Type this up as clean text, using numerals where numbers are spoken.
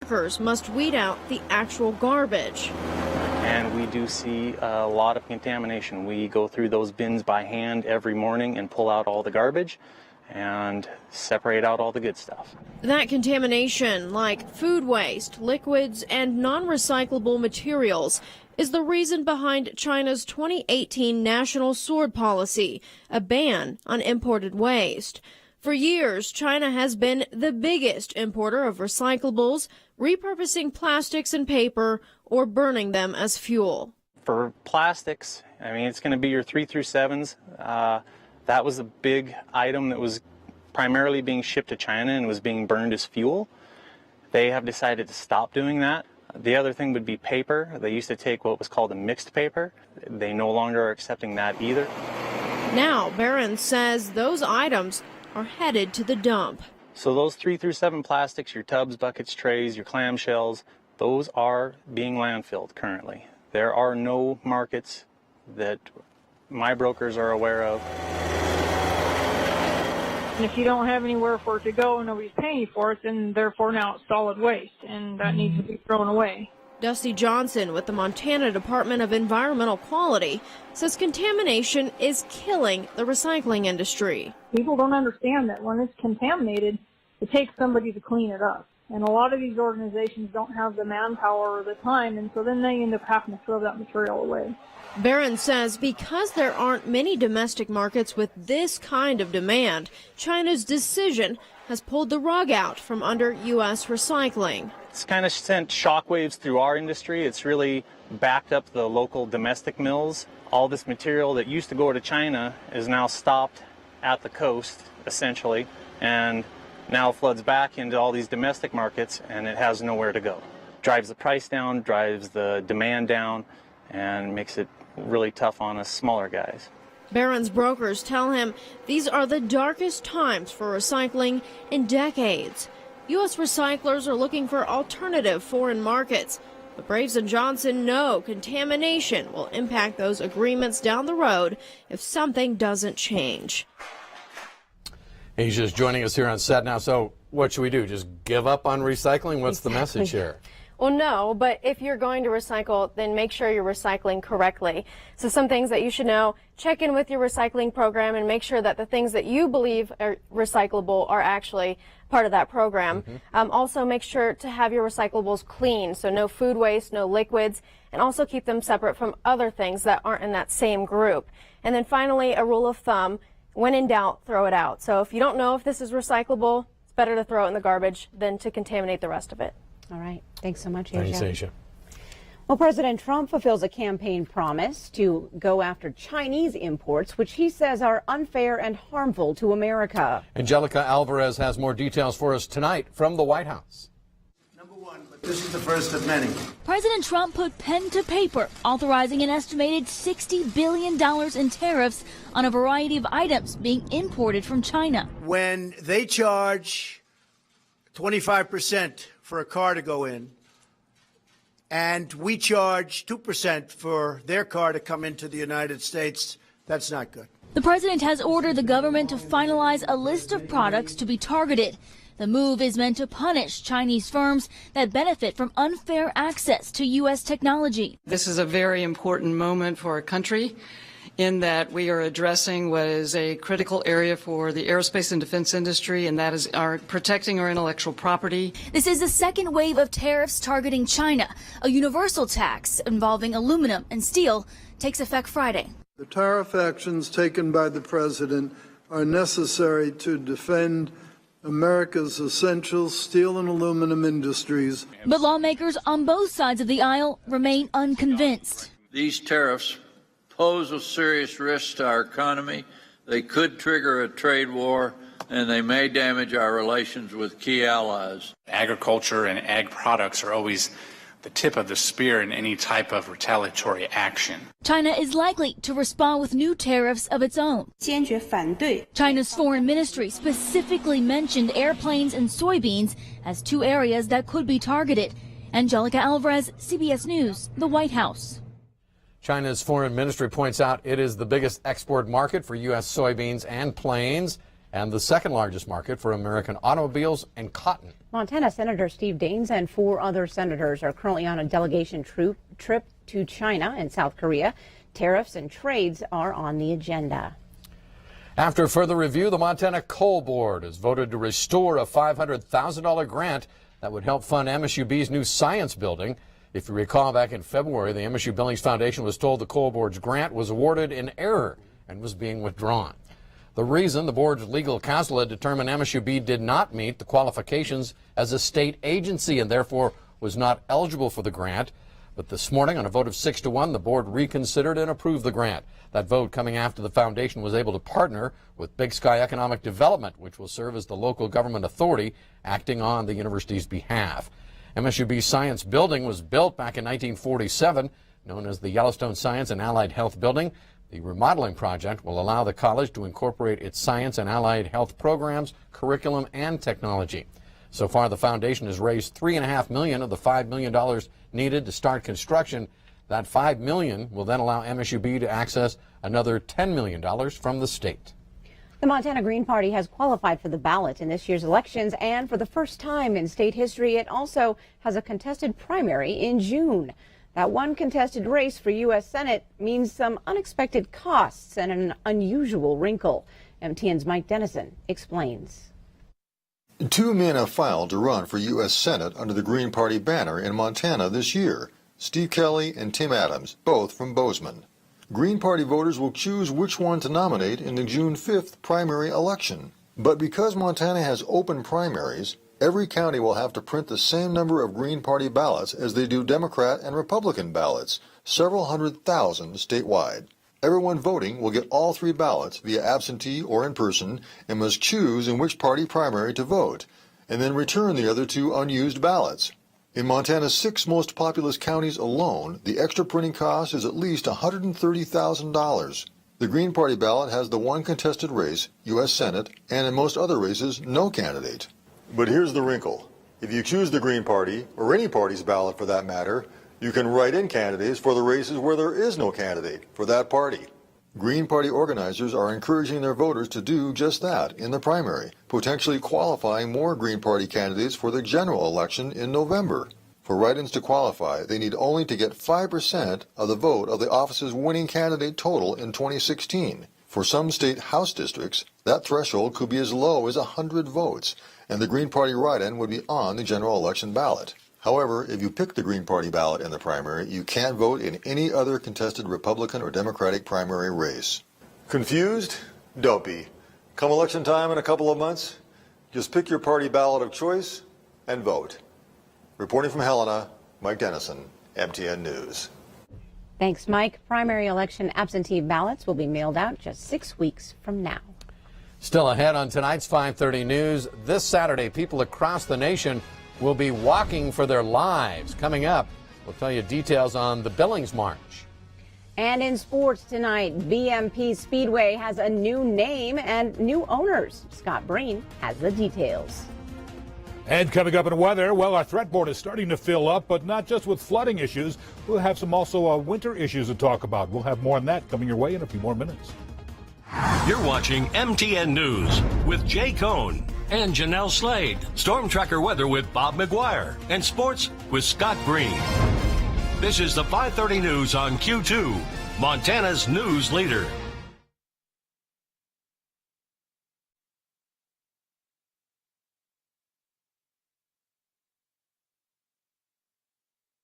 Workers must weed out the actual garbage. And we do see a lot of contamination. We go through those bins by hand every morning and pull out all the garbage and separate out all the good stuff. That contamination, like food waste, liquids, and non-recyclable materials, is the reason behind China's 2018 national sword policy, a ban on imported waste. For years, China has been the biggest importer of recyclables, repurposing plastics and paper or burning them as fuel. For plastics, I mean, it's going to be your 3 through 7s. That was a big item that was primarily being shipped to China and was being burned as fuel. They have decided to stop doing that. The other thing would be paper. They used to take what was called a mixed paper. They no longer are accepting that either. Now, Barron says those items are headed to the dump. So those 3 through 7 plastics, your tubs, buckets, trays, your clamshells, those are being landfilled currently. There are no markets that my brokers are aware of. And if you don't have anywhere for it to go and nobody's paying you for it, then therefore now it's solid waste, and that needs to be thrown away. Dusty Johnson with the Montana Department of Environmental Quality says contamination is killing the recycling industry. People don't understand that when it's contaminated, it takes somebody to clean it up. And a lot of these organizations don't have the manpower or the time, and so then they end up having to throw that material away. Barron says because there aren't many domestic markets with this kind of demand, China's decision has pulled the rug out from under U.S. recycling. It's kind of sent shockwaves through our industry. It's really backed up the local domestic mills. All this material that used to go to China is now stopped at the coast, essentially, and now floods back into all these domestic markets, and it has nowhere to go. Drives the price down, drives the demand down, and makes it really tough on us smaller guys. Barron's brokers tell him these are the darkest times for recycling in decades. U.S. recyclers are looking for alternative foreign markets, but Braves and Johnson know contamination will impact those agreements down the road if something doesn't change. Asia's joining us here on set now. So what should we do? Just give up on recycling? What's the message here? Well, no, but if you're going to recycle, then make sure you're recycling correctly. So some things that you should know, check in with your recycling program and make sure that the things that you believe are recyclable are actually part of that program. Also make sure to have your recyclables clean, so no food waste, no liquids, and also keep them separate from other things that aren't in that same group. And then finally, a rule of thumb, when in doubt, throw it out. So if you don't know if this is recyclable, it's better to throw it in the garbage than to contaminate the rest of it. All right. Thanks so much, Asia. Thanks, Asia. Well, President Trump fulfills a campaign promise to go after Chinese imports, which he says are unfair and harmful to America. Angelica Alvarez has more details for us tonight from the White House. Number one, but this is the first of many. President Trump put pen to paper, authorizing an estimated $60 billion in tariffs on a variety of items being imported from China. When they charge 25% for a car to go in, and we charge 2% for their car to come into the United States, that's not good. The president has ordered the government to finalize a list of products to be targeted. The move is meant to punish Chinese firms that benefit from unfair access to U.S. technology. This is a very important moment for our country in that we are addressing what is a critical area for the aerospace and defense industry, and that is protecting our intellectual property. This is the second wave of tariffs targeting China. A universal tax involving aluminum and steel takes effect Friday. The tariff actions taken by the president are necessary to defend America's essential steel and aluminum industries. But lawmakers on both sides of the aisle remain unconvinced. These tariffs pose a serious risk to our economy. They could trigger a trade war, and they may damage our relations with key allies. Agriculture and ag products are always the tip of the spear in any type of retaliatory action. China is likely to respond with new tariffs of its own. China's foreign ministry specifically mentioned airplanes and soybeans as two areas that could be targeted. Angelica Alvarez, CBS News, the White House. China's foreign ministry points out it is the biggest export market for U.S. soybeans and planes. and the second largest market for American automobiles and cotton. Montana Senator Steve Daines and 4 other senators are currently on a delegation trip to China and South Korea. Tariffs and trades are on the agenda. After further review, the Montana Coal Board has voted to restore a $500,000 grant that would help fund MSUB's new science building. If you recall, back in February, the MSU Billings Foundation was told the Coal Board's grant was awarded in error and was being withdrawn. The reason, the board's legal counsel had determined MSUB did not meet the qualifications as a state agency and therefore was not eligible for the grant. But this morning, on a vote of 6-1, the board reconsidered and approved the grant. That vote coming after the foundation was able to partner with Big Sky Economic Development, which will serve as the local government authority acting on the university's behalf. MSUB's science building was built back in 1947, known as the Yellowstone Science and Allied Health Building. The remodeling project will allow the college to incorporate its science and allied health programs, curriculum, and technology. So far, the foundation has raised $3.5 million of the $5 million needed to start construction. That $5 million will then allow MSUB to access another $10 million from the state. The Montana Green Party has qualified for the ballot in this year's elections, and for the first time in state history, it also has a contested primary in June. That one contested race for U.S. Senate means some unexpected costs and an unusual wrinkle. MTN's Mike Dennison explains. 2 men have filed to run for U.S. Senate under the Green Party banner in Montana this year. Steve Kelly and Tim Adams, both from Bozeman. Green Party voters will choose which one to nominate in the June 5th primary election. But because Montana has open primaries, every county will have to print the same number of Green Party ballots as they do Democrat and Republican ballots, several 100,000 statewide. Everyone voting will get all 3 ballots via absentee or in person and must choose in which party primary to vote, and then return the other 2 unused ballots. In Montana's 6 most populous counties alone, the extra printing cost is at least $130,000. The Green Party ballot has the one contested race, U.S. Senate, and in most other races, no candidate. But here's the wrinkle. If you choose the Green Party, or any party's ballot for that matter, you can write in candidates for the races where there is no candidate for that party. Green Party organizers are encouraging their voters to do just that in the primary, potentially qualifying more Green Party candidates for the general election in November. For write-ins to qualify, they need only to get 5% of the vote of the office's winning candidate total in 2016. For some state House districts, that threshold could be as low as 100 votes, and the Green Party write-in would be on the general election ballot. However, if you pick the Green Party ballot in the primary, you can't vote in any other contested Republican or Democratic primary race. Confused? Don't be. Come election time in a couple of months, just pick your party ballot of choice and vote. Reporting from Helena, Mike Dennison, MTN News. Thanks, Mike. Primary election absentee ballots will be mailed out just 6 weeks from now. Still ahead on tonight's 5:30 News, this Saturday, people across the nation will be walking for their lives. Coming up, we'll tell you details on the Billings March. And in sports tonight, VMP Speedway has a new name and new owners. Scott Breen has the details. And coming up in weather, well, our threat board is starting to fill up, but not just with flooding issues. We'll have some also winter issues to talk about. We'll have more on that coming your way in a few more minutes. You're watching MTN News with Jay Cohn and Jeanelle Slade. Storm Tracker weather with Bob McGuire. And sports with Scott Breen. This is the 5:30 News on Q2, Montana's news leader.